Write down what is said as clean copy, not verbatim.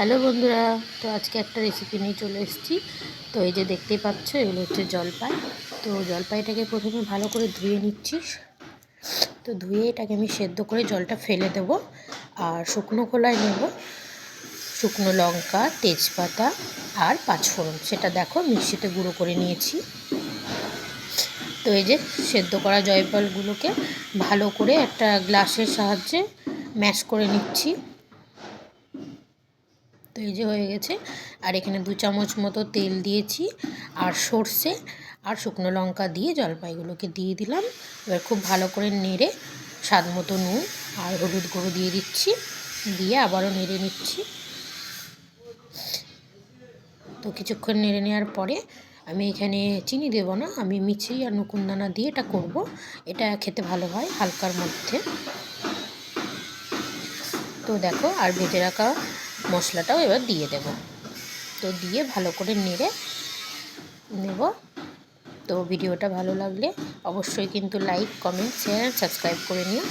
Hello বন্ধুরা, তো আজকে একটা রেসিপি নিয়ে চলে এসেছি। তো এই যে দেখতেই পাচ্ছ, এগুলো হচ্ছে জলপাই। তো জলপাইটাকে প্রথমে ভালো করে ধুয়ে নিচ্ছি। তো ধুয়ে এটাকে আমি সেদ্ধ করে জলটা ফেলে দেবো। আর শুকনো খোলায় নেব শুকনো লঙ্কা, তেজপাতা আর পাঁচফোড়ন। সেটা দেখো মিক্সিতে গুঁড়ো করে নিয়েছি। তো এই যে সেদ্ধ করা জয়ফলগুলোকে ভালো করে একটা গ্লাসের সাহায্যে ম্যাশ করে নিচ্ছি। তো এই যে হয়ে গেছে। আর এখানে 2 চামচ মতো তেল দিয়েছি, আর সর্ষে আর শুকনো লঙ্কা দিয়ে জলপাইগুলোকে দিয়ে দিলাম। এবার খুব ভালো করে নেড়ে স্বাদ মতো নুন আর হলুদ গুঁড়ো দিয়ে দিচ্ছি, দিয়ে আবারও নেড়ে নিচ্ছি। তো কিছুক্ষণ নেড়ে নেওয়ার পরে আমি এখানে চিনি দেবো না, আমি মিছরি আর নকুনদানা দিয়ে এটা করব। এটা খেতে ভালো হয় হালকার মধ্যে। তো দেখো, আর ভেজে রাখা মশলাটাও এবার দিয়ে দেব। তো দিয়ে ভালো করে নেড়ে নেব। তো ভিডিওটা ভালো লাগলে অবশ্যই কিন্তু লাইক, কমেন্ট, শেয়ার, সাবস্ক্রাইব করে নিও।